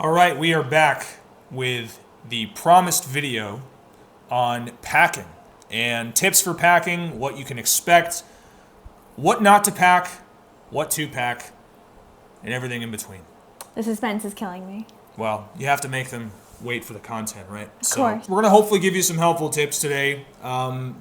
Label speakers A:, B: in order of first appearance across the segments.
A: All right, we are back with the promised video on packing and tips for packing, what you can expect, what not to pack, what to pack, and everything in between.
B: The suspense is killing me.
A: Well, you have to make them wait for the content, right?
B: Of course.
A: We're going to hopefully give you some helpful tips today.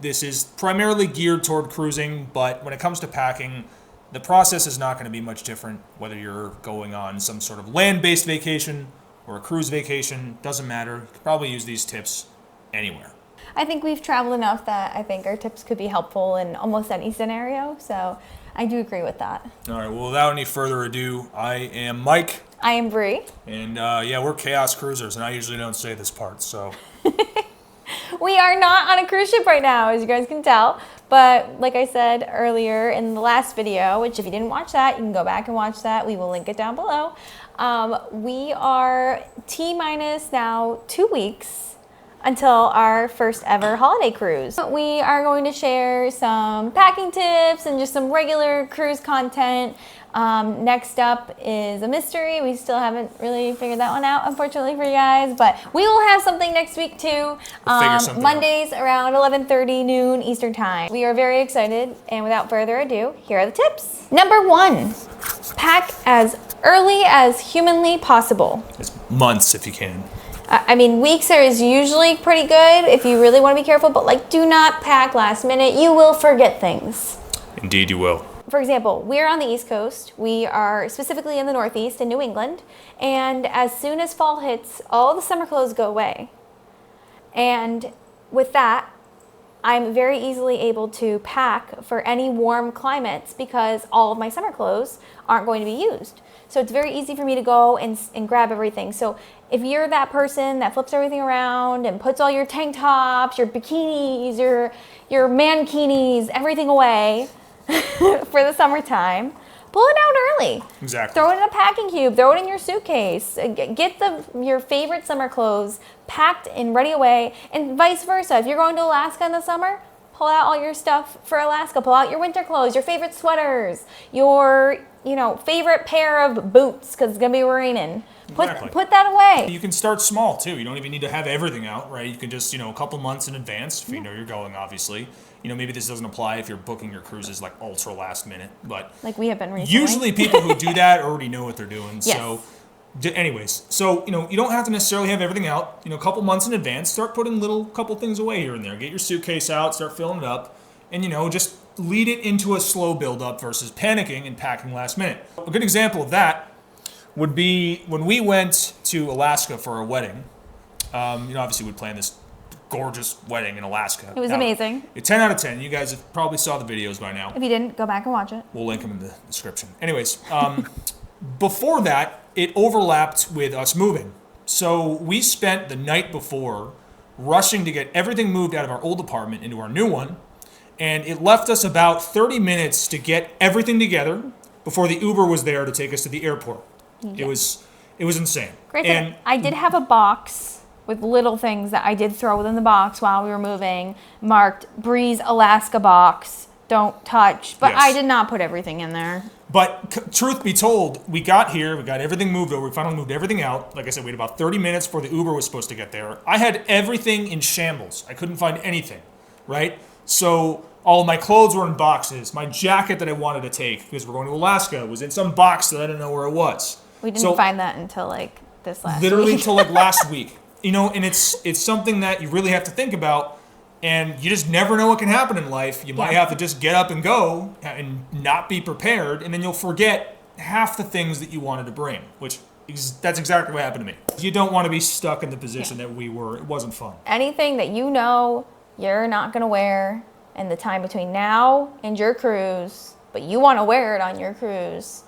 A: This is primarily geared toward cruising, but when it comes to packing, the process is not going to be much different whether you're going on some sort of land-based vacation or a cruise vacation. Doesn't matter. You could probably use these tips anywhere.
B: I think we've traveled enough that I think our tips could be helpful in almost any scenario, so I do agree with that.
A: All right, well, without any further ado, I am Mike.
B: I am Brie.
A: And yeah, we're Chaos Cruisers, and I usually don't say this part, so.
B: We are not on a cruise ship right now, as you guys can tell. But like I said earlier in the last video, which if you didn't watch that, you can go back and watch that. We will link it down below. We are T-minus now 2 weeks until our first ever holiday cruise. We are going to share some packing tips and just some regular cruise content. Next up is a mystery. We still haven't really figured that one out, unfortunately for you guys, but we will have something next week too. Mondays around 11:30 noon Eastern time. We are very excited, and without further ado, here are the tips. Number 1, pack as early as humanly possible.
A: It's months if you can.
B: I mean, weeks is usually pretty good if you really want to be careful, but like, do not pack last minute. You will forget things.
A: Indeed you will.
B: For example, we're on the East Coast. We are specifically in the Northeast in New England. And as soon as fall hits, all the summer clothes go away. And with that, I'm very easily able to pack for any warm climates because all of my summer clothes aren't going to be used. So it's very easy for me to go and grab everything. So if you're that person that flips everything around and puts all your tank tops, your bikinis, your mankinis, everything away for the summertime, pull it out early.
A: Exactly.
B: Throw it in a packing cube, throw it in your suitcase. Get your favorite summer clothes packed and ready away, and vice versa. If you're going to Alaska in the summer, pull out all your stuff for Alaska. Pull out your winter clothes, your favorite sweaters, your favorite pair of boots because it's gonna be raining. Put that away.
A: You can start small too. You don't even need to have everything out, right? You can just, a couple months in advance if you know you're going, obviously. Maybe this doesn't apply if you're booking your cruises like ultra last minute, but
B: like we have been recently.
A: Usually people who do that already know what they're doing.
B: Yes.
A: So anyways, you don't have to necessarily have everything out. A couple months in advance, start putting couple things away here and there. Get your suitcase out, start filling it up, and just lead it into a slow build up versus panicking and packing last minute. A good example of that would be when we went to Alaska for our wedding. Obviously we'd planned this gorgeous wedding in Alaska.
B: It was amazing.
A: 10 out of 10. You guys have probably saw the videos by now.
B: If you didn't, go back and watch it.
A: We'll link them in the description. Anyways, before that, it overlapped with us moving. So we spent the night before rushing to get everything moved out of our old apartment into our new one. And it left us about 30 minutes to get everything together before the Uber was there to take us to the airport. Yes. It was insane.
B: Great. And I did have a box with little things that I did throw within the box while we were moving, marked Brie's Alaska box, don't touch. But yes. I did not put everything in there.
A: But truth be told, we got here, we got everything moved over, we finally moved everything out. Like I said, we had about 30 minutes before the Uber was supposed to get there. I had everything in shambles. I couldn't find anything, right? So all of my clothes were in boxes. My jacket that I wanted to take, because we're going to Alaska, was in some box that I didn't know where it was.
B: We didn't find that until like this last
A: literally
B: week.
A: Until like last week. And it's something that you really have to think about, and you just never know what can happen in life. You might have to just get up and go and not be prepared, and then you'll forget half the things that you wanted to bring, that's exactly what happened to me. You don't want to be stuck in the position that we were. It wasn't fun.
B: Anything that you're not going to wear in the time between now and your cruise, but you want to wear it on your cruise,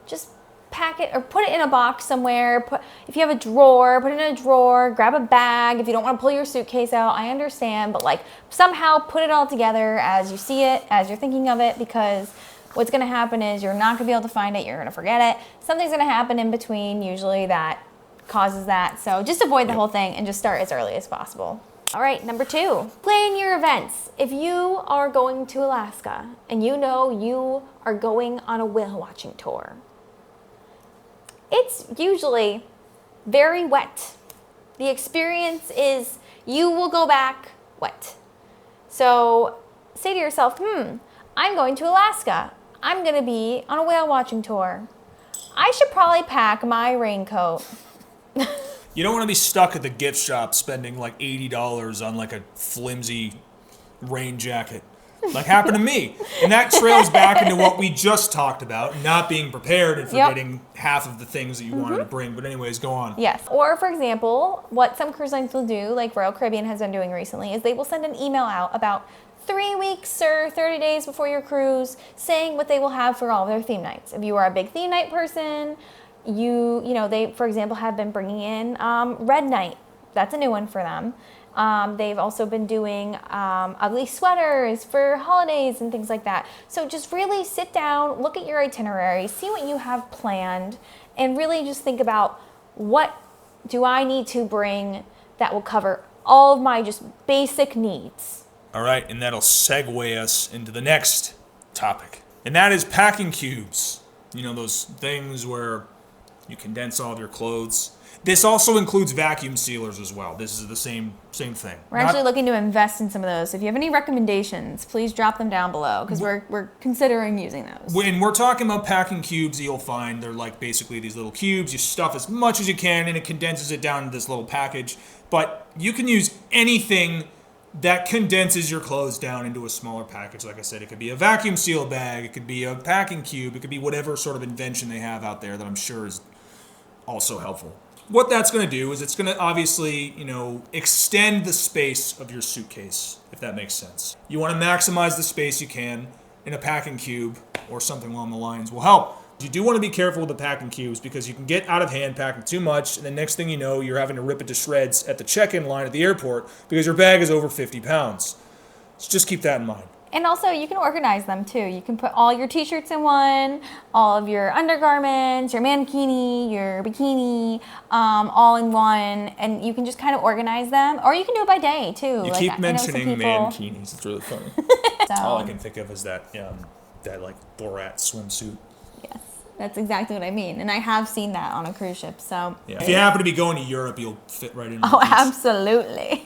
B: just pack it or put it in a box somewhere. If you have a drawer, put it in a drawer, grab a bag. If you don't want to pull your suitcase out, I understand, but like somehow put it all together as you see it, as you're thinking of it, because what's going to happen is you're not going to be able to find it. You're going to forget it. Something's going to happen in between usually that causes that. So just avoid the whole thing and just start as early as possible. All right, number 2, plan your events. If you are going to Alaska and you are going on a whale watching tour, it's usually very wet. The experience is you will go back wet. So say to yourself, I'm going to Alaska. I'm going to be on a whale watching tour. I should probably pack my raincoat.
A: You don't want to be stuck at the gift shop spending like $80 on like a flimsy rain jacket. Like happened to me. And that trails back into what we just talked about, not being prepared and forgetting half of the things that you wanted to bring. But anyways, go on.
B: Yes. Or for example, what some cruise lines will do, like Royal Caribbean has been doing recently, is they will send an email out about 3 weeks or 30 days before your cruise saying what they will have for all of their theme nights. If you are a big theme night person, you know, they, for example, have been bringing in Red Night. That's a new one for them. They've also been doing ugly sweaters for holidays and things like that. So just really sit down, look at your itinerary, see what you have planned, and really just think about what do I need to bring that will cover all of my just basic needs.
A: All right, and that'll segue us into the next topic. And that is packing cubes. You know, those things where you condense all of your clothes. This also includes vacuum sealers as well. This is the same thing.
B: We're actually looking to invest in some of those. If you have any recommendations, please drop them down below because we're considering using those.
A: When we're talking about packing cubes, you'll find they're like basically these little cubes. You stuff as much as you can and it condenses it down into this little package. But you can use anything that condenses your clothes down into a smaller package. Like I said, it could be a vacuum seal bag. It could be a packing cube. It could be whatever sort of invention they have out there that I'm sure is also helpful. What that's going to do is it's going to obviously, you know, extend the space of your suitcase, if that makes sense. You want to maximize the space you can, in a packing cube or something along the lines will help. You do want to be careful with the packing cubes because you can get out of hand packing too much, and the next thing you know, you're having to rip it to shreds at the check-in line at the airport because your bag is over 50 pounds. So just keep that in mind.
B: And also, you can organize them too. You can put all your t-shirts in one, all of your undergarments, your mankini, your bikini, all in one, and you can just kind of organize them. Or you can do it by day too.
A: You keep mentioning mankinis. It's really funny. All I can think of is that like Borat swimsuit.
B: Yes, that's exactly what I mean. And I have seen that on a cruise ship. So
A: yeah. If you happen to be going to Europe, you'll fit right in.
B: Oh, absolutely.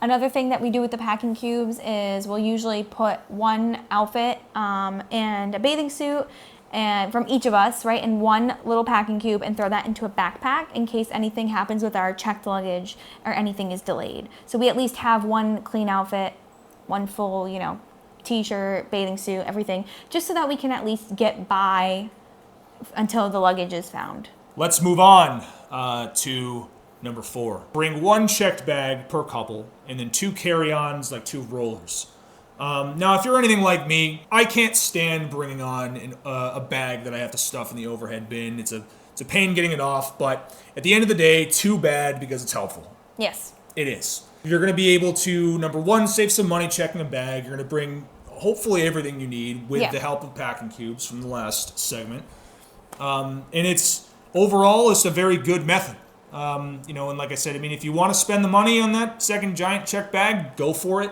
B: Another thing that we do with the packing cubes is we'll usually put one outfit and a bathing suit and from each of us, right, in one little packing cube and throw that into a backpack in case anything happens with our checked luggage or anything is delayed. So we at least have one clean outfit, one full, you know, t-shirt, bathing suit, everything, just so that we can at least get by until the luggage is found.
A: Let's move on to number 4. Bring one checked bag per couple, and then 2 carry-ons, like 2 rollers. Now, if you're anything like me, I can't stand bringing on a bag that I have to stuff in the overhead bin. It's a pain getting it off, but at the end of the day, too bad because it's helpful.
B: Yes.
A: It is. You're going to be able to, number 1, save some money checking a bag. You're going to bring hopefully everything you need with the help of packing cubes from the last segment. And it's overall, it's a very good method. You know, and like I said, I mean, if you want to spend the money on that second giant check bag, go for it.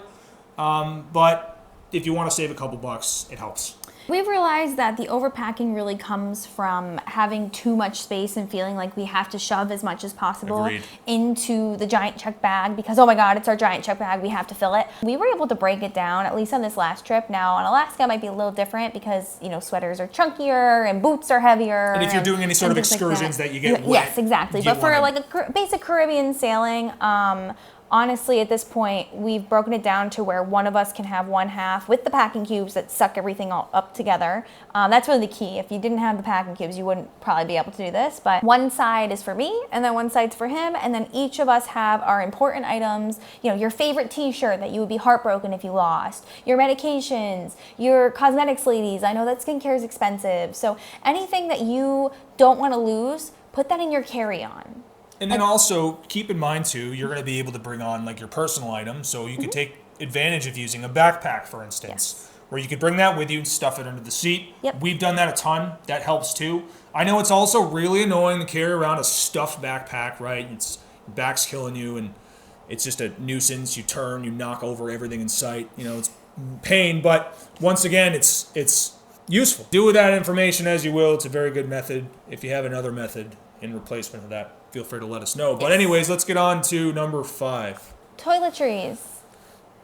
A: But if you want to save a couple bucks, it helps.
B: We've realized that the overpacking really comes from having too much space and feeling like we have to shove as much as possible into the giant check bag because, oh my God, it's our giant check bag, we have to fill it. We were able to break it down, at least on this last trip. Now, on Alaska, it might be a little different because, you know, sweaters are chunkier and boots are heavier.
A: And if you're doing any sort of excursions that you get wet.
B: Yes, exactly. But for like a basic Caribbean sailing, honestly, at this point, we've broken it down to where one of us can have one half with the packing cubes that suck everything all up together. That's really the key. If you didn't have the packing cubes, you wouldn't probably be able to do this. But one side is for me, and then one side's for him, and then each of us have our important items. You know, your favorite t-shirt that you would be heartbroken if you lost, your medications, your cosmetics, ladies. I know that skincare is expensive. So anything that you don't want to lose, put that in your carry-on.
A: And then also, keep in mind, too, you're going to be able to bring on, like, your personal items. So you could take advantage of using a backpack, for instance, where you could bring that with you and stuff it under the seat. We've done that a ton. That helps, too. I know it's also really annoying to carry around a stuffed backpack, right? Your back's killing you, and it's just a nuisance. You turn, you knock over everything in sight. You know, it's pain. But once again, it's useful. Do with that information as you will. It's a very good method if you have another method in replacement of that. feel free to let us know. But anyways, let's get on to number 5.
B: Toiletries.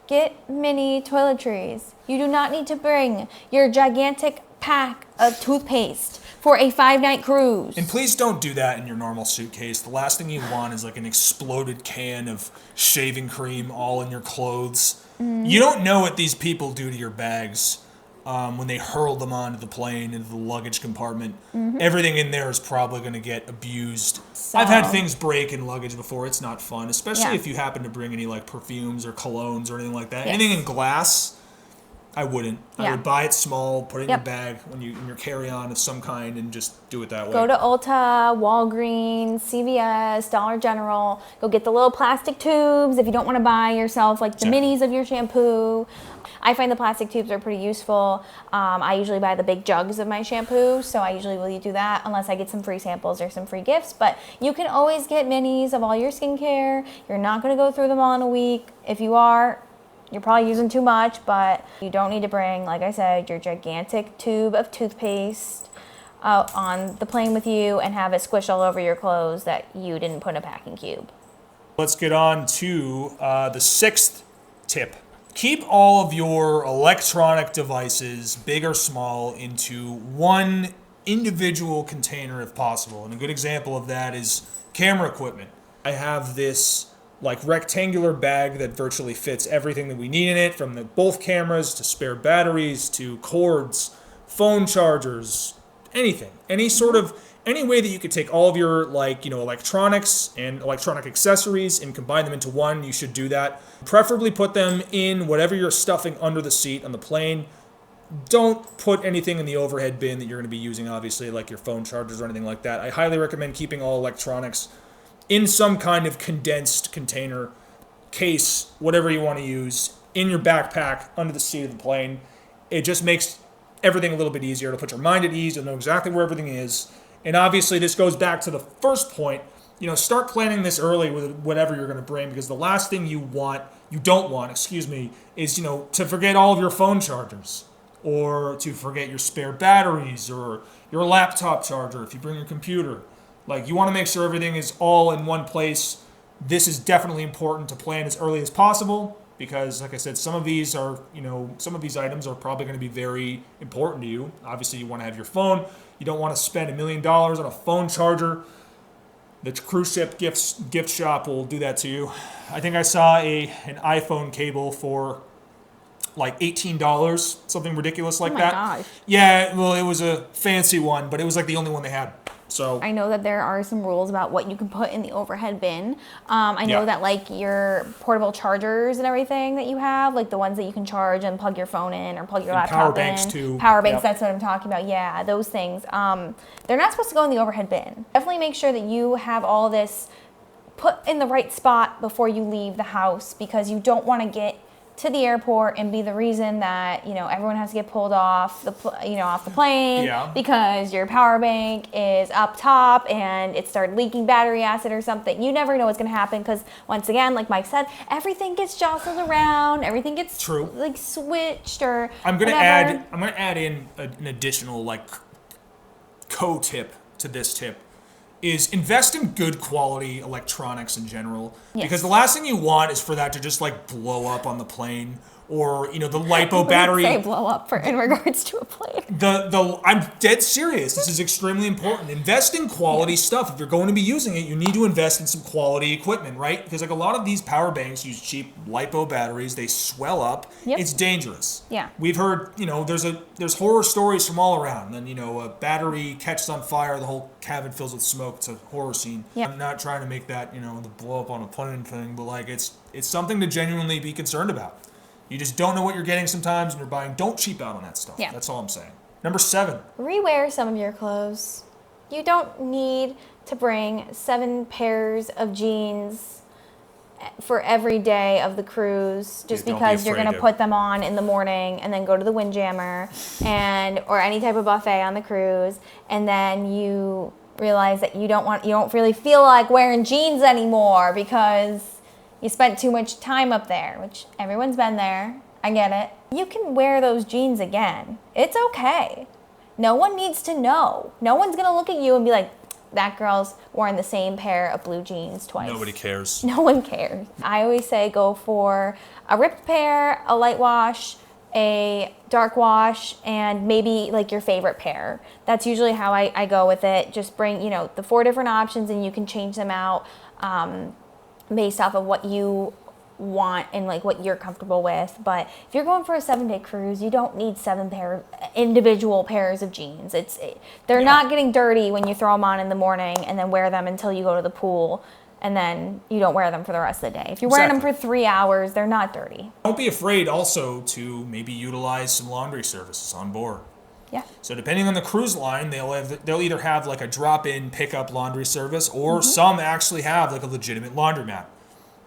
B: Get mini toiletries. You do not need to bring your gigantic pack of toothpaste for a 5-night cruise.
A: And please don't do that in your normal suitcase. The last thing you want is like an exploded can of shaving cream all in your clothes. You don't know what these people do to your bags when they hurl them onto the plane, into the luggage compartment. Everything in there is probably going to get abused.
B: So-
A: I've had things break in luggage before. It's not fun, especially
B: Yeah.
A: if you happen to bring any like perfumes or colognes or anything like that. Anything in glass, I wouldn't. I
B: Yeah.
A: would buy it small, put it in
B: Yep.
A: your bag in your carry-on of some kind, and just do it that way.
B: Go to Ulta, Walgreens, CVS, Dollar General. Go get the little plastic tubes if you don't want to buy yourself like the
A: Exactly.
B: minis of your shampoo. I find the plastic tubes are pretty useful. I usually buy the big jugs of my shampoo, so I usually will do that unless I get some free samples or some free gifts. But you can always get minis of all your skincare. You're not going to go through them all in a week. If you are, you're probably using too much, but you don't need to bring, like I said, your gigantic tube of toothpaste on the plane with you and have it squish all over your clothes that you didn't put in a packing cube.
A: Let's get on to the 6th tip. Keep all of your electronic devices, big or small, into one individual container if possible. And a good example of that is camera equipment. I have this like rectangular bag that virtually fits everything that we need in it, from both cameras to spare batteries to cords, phone chargers, anything. Any way that you could take all of your electronics and electronic accessories and combine them into one, you should do that. Preferably put them in whatever you're stuffing under the seat on the plane. Don't put anything in the overhead bin that you're going to be using, obviously, like your phone chargers or anything like that. I highly recommend keeping all electronics in some kind of condensed container, case, whatever you want to use, in your backpack under the seat of the plane. It just makes everything a little bit easier. It'll put your mind at ease. You'll know exactly where everything is. And obviously, this goes back to the first point. Start planning this early with whatever you're going to bring, because the last thing you don't want, is, to forget all of your phone chargers, or to forget your spare batteries, or your laptop charger if you bring your computer. You want to make sure everything is all in one place. This is definitely important to plan as early as possible, because, like I said, some of these items are probably going to be very important to you. Obviously, you want to have your phone. You don't want to spend $1 million on a phone charger. The cruise ship gift shop will do that to you. I think I saw an iPhone cable for like $18, something ridiculous like that.
B: Oh my gosh.
A: Yeah, well, it was a fancy one, but it was like the only one they had. So
B: I know that there are some rules about what you can put in the overhead bin. I know that like your portable chargers and everything that you have, like the ones that you can charge and plug your phone in or plug your laptop
A: power
B: in.
A: banks too.
B: Power banks,
A: Yep.
B: that's what I'm talking about. Yeah, those things. They're not supposed to go in the overhead bin. Definitely make sure that you have all this put in the right spot before you leave the house, because you don't want to get to the airport and be the reason that everyone has to get pulled off the plane because your power bank is up top and it started leaking battery acid or something. You never know what's going to happen, because once again, like Mike said, everything gets jostled around, everything gets switched or
A: I'm gonna
B: whatever.
A: add in an additional co-tip to this tip. Is invest in good quality electronics in general.
B: Yes.
A: Because the last thing you want is for that to just blow up on the plane, or the LiPo battery.
B: Say blow up in regards to a plane.
A: I'm dead serious. This is extremely important. Invest in quality stuff. If you're going to be using it, you need to invest in some quality equipment, right? Because a lot of these power banks use cheap LiPo batteries. They swell up.
B: Yep.
A: It's dangerous.
B: Yeah.
A: We've heard, there's horror stories from all around. Then, a battery catches on fire, the whole cabin fills with smoke. It's a horror scene.
B: Yep.
A: I'm not trying to make that, the blow up on a plane thing, but it's something to genuinely be concerned about. You just don't know what you're getting sometimes when you're buying. Don't cheap out on that stuff.
B: Yeah.
A: That's all I'm saying. Number 7.
B: Rewear some of your clothes. You don't need to bring 7 pairs of jeans for every day of the cruise just
A: Yeah, don't be
B: because you're
A: afraid
B: going to put them on in the morning and then go to the Windjammer or any type of buffet on the cruise, and then you realize that you don't really feel like wearing jeans anymore because you spent too much time up there, which everyone's been there. I get it. You can wear those jeans again. It's okay. No one needs to know. No one's going to look at you and be like, that girl's worn the same pair of blue jeans twice.
A: Nobody cares.
B: No one cares. I always say go for a ripped pair, a light wash, a dark wash, and maybe like your favorite pair. That's usually how I go with it. Just bring, the 4 different options, and you can change them out based off of what you want and like what you're comfortable with. But if you're going for a 7-day cruise, you don't need 7 individual pairs of jeans. They're not getting dirty when you throw them on in the morning and then wear them until you go to the pool, and then you don't wear them for the rest of the day. If you're wearing them for 3 hours, they're not dirty.
A: Don't be afraid also to maybe utilize some laundry services on board.
B: Yeah.
A: So depending on the cruise line, they'll either have like a drop-in pickup laundry service, or some actually have like a legitimate laundromat.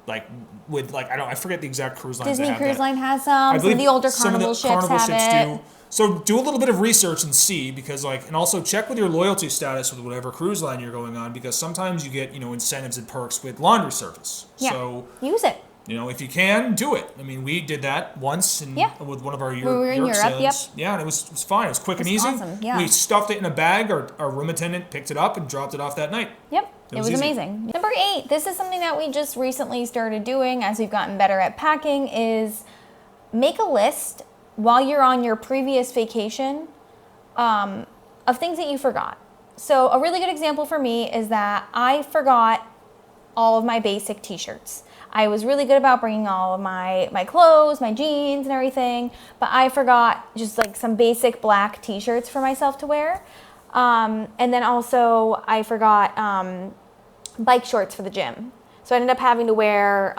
A: Like with I forget the exact cruise lines.
B: Disney
A: that have
B: Cruise
A: that.
B: Line has some. Some of the older Carnival ships have it.
A: Do. So do a little bit of research and see, because and also check with your loyalty status with whatever cruise line you're going on, because sometimes you get incentives and perks with laundry service.
B: Yeah.
A: So
B: use it.
A: if you can, do it. I mean, we did that once with one of our
B: we were in Europe,
A: sailings. Yeah, and it was fine. It was quick and easy.
B: Awesome. Yeah.
A: We stuffed it in a bag. Our room attendant picked it up and dropped it off that night.
B: Yep. It was amazing. Number 8, this is something that we just recently started doing as we've gotten better at packing, is make a list while you're on your previous vacation of things that you forgot. So a really good example for me is that I forgot all of my basic t-shirts. I was really good about bringing all of my clothes, my jeans and everything, but I forgot just like some basic black t-shirts for myself to wear. And then also I forgot bike shorts for the gym. So I ended up having to wear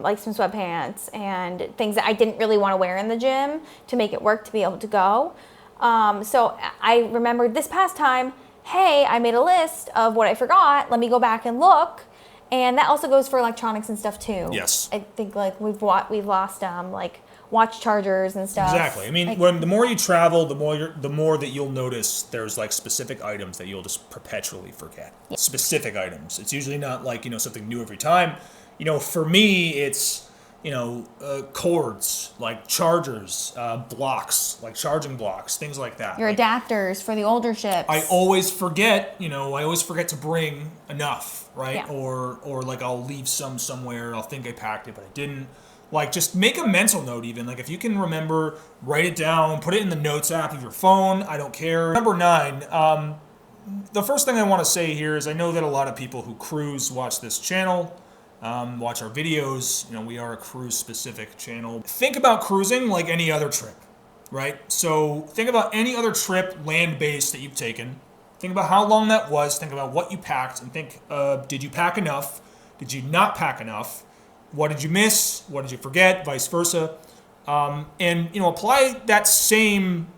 B: like some sweatpants and things that I didn't really want to wear in the gym to make it work to be able to go. So I remembered this past time, hey, I made a list of what I forgot. Let me go back and look. And that also goes for electronics and stuff too.
A: Yes.
B: I think like we've lost like watch chargers and stuff.
A: Exactly. I mean, when the more you travel, the more that you'll notice there's like specific items that you'll just perpetually forget.
B: Yeah.
A: Specific items. It's usually not like something new every time. For me, it's cords, like chargers, blocks, like charging blocks, things like that.
B: Your adapters for the older ships.
A: I always forget to bring enough, right?
B: Yeah.
A: Or like I'll leave some somewhere. I'll think I packed it, but I didn't. Like, just make a mental note even. Like, if you can remember, write it down, put it in the notes app of your phone. I don't care. Number 9, the first thing I want to say here is I know that a lot of people who cruise watch this channel, watch our videos. We are a cruise-specific channel. Think about cruising like any other trip, right? So think about any other trip, land-based, that you've taken. Think about how long that was. Think about what you packed, and think, did you pack enough? Did you not pack enough? What did you miss? What did you forget? Vice versa. And apply that same,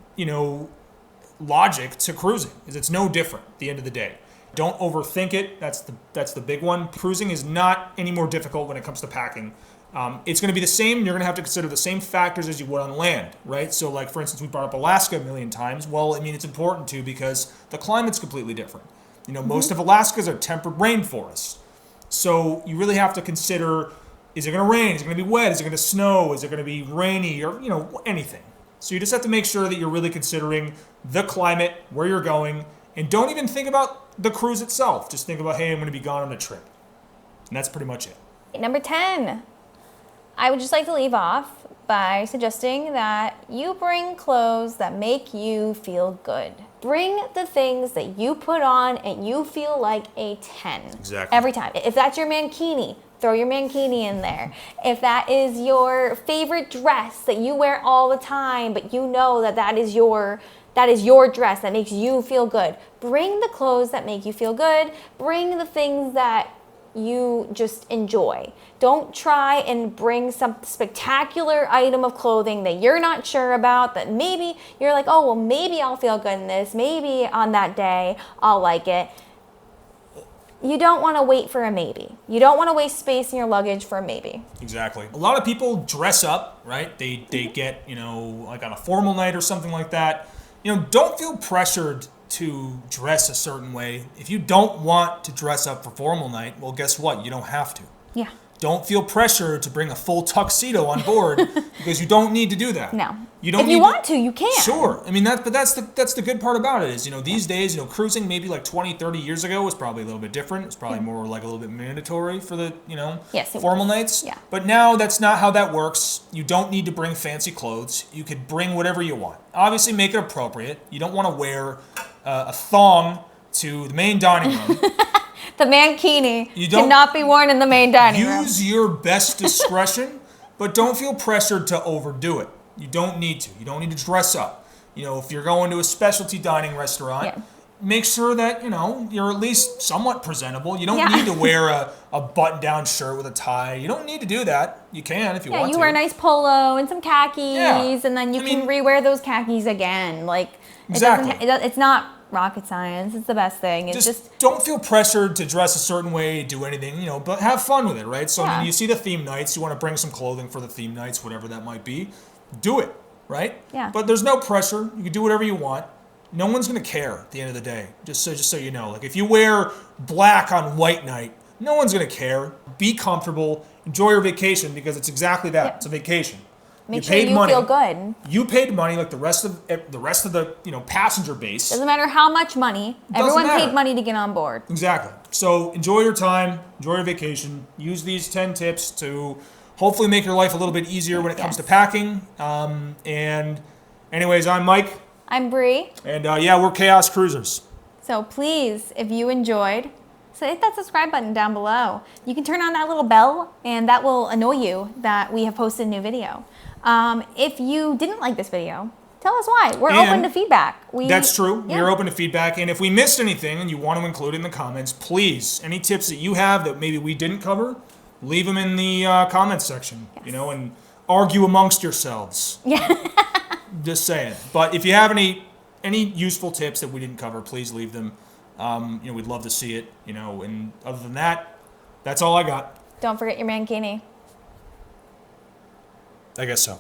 A: logic to cruising, because it's no different at the end of the day. Don't overthink it. That's the big one. Cruising is not any more difficult when it comes to packing. It's going to be the same. You're going to have to consider the same factors as you would on land, right? So like, for instance, we brought up Alaska a million times. Well, I mean, it's important to, because the climate's completely different. Most of Alaska's are temperate rainforests. So you really have to consider, is it going to rain? Is it going to be wet? Is it going to snow? Is it going to be rainy? Or, anything. So you just have to make sure that you're really considering the climate, where you're going, and don't even think about the cruise itself. Just think about, hey, I'm going to be gone on a trip. And that's pretty much it.
B: Number 10, I would just like to leave off by suggesting that you bring clothes that make you feel good. Bring the things that you put on and you feel like a 10.
A: Exactly.
B: Every time. If that's your mankini, throw your mankini in there. If that is your favorite dress that you wear all the time, but you know that is your dress that makes you feel good, bring the clothes that make you feel good. Bring the things that you just enjoy. Don't try and bring some spectacular item of clothing that you're not sure about, that maybe you're like, oh, well, maybe I'll feel good in this. Maybe on that day I'll like it. You don't want to wait for a maybe. You don't want to waste space in your luggage for a maybe.
A: Exactly. A lot of people dress up, right? They get, like on a formal night or something like that. Don't feel pressured to dress a certain way. If you don't want to dress up for formal night, well, guess what? You don't have to.
B: Yeah.
A: Don't feel pressure to bring a full tuxedo on board because you don't need to do that.
B: No.
A: You don't
B: if you want to, you can.
A: Sure. I mean, that's the good part about it is, these days, cruising maybe like 20, 30 years ago was probably a little bit different. It's probably more like a little bit mandatory for the,
B: Yes, it
A: formal
B: was.
A: nights.
B: Yeah.
A: But now that's not how that works. You don't need to bring fancy clothes. You could bring whatever you want. Obviously, make it appropriate. You don't want to wear a thong to the main dining room.
B: The mankini cannot be worn in the main dining room.
A: Use your best discretion, but don't feel pressured to overdo it. You don't need to. You don't need to dress up. If you're going to a specialty dining restaurant, make sure that, you're at least somewhat presentable. You don't need to wear a button-down shirt with a tie. You don't need to do that. You can if you want to.
B: Yeah, you wear a nice polo and some khakis, and then you can rewear those khakis again.
A: Exactly.
B: It's not rocket science. It's the best thing. It's just
A: don't feel pressured to dress a certain way, do anything, but have fun with it, right? So I mean, you see the theme nights, you want to bring some clothing for the theme nights, whatever that might be, do it, right?
B: Yeah.
A: But there's no pressure. You can do whatever you want. No one's gonna care at the end of the day. Just so you know, if you wear black on white night, no one's gonna care. Be comfortable. Enjoy your vacation because it's exactly that.
B: Yeah.
A: It's a vacation.
B: make sure you feel good.
A: You paid money like the rest of the passenger base.
B: Doesn't matter how much money. Everyone paid money to get on board.
A: Exactly. So enjoy your time, enjoy your vacation. Use these 10 tips to hopefully make your life a little bit easier when it comes to packing. And anyways, I'm Mike.
B: I'm Brie.
A: And we're Chaos Cruisers.
B: So please, if you enjoyed, so hit that subscribe button down below. You can turn on that little bell and that will annoy you that we have posted a new video. If you didn't like this video, tell us why. We're open to feedback.
A: That's true. We're open to feedback. And if we missed anything and you want to include it in the comments, please, any tips that you have that maybe we didn't cover, leave them in the comments section, and argue amongst yourselves.
B: Yeah.
A: Just saying. But if you have any useful tips that we didn't cover, please leave them. We'd love to see it, and other than that, that's all I got.
B: Don't forget your mankini.
A: I guess so.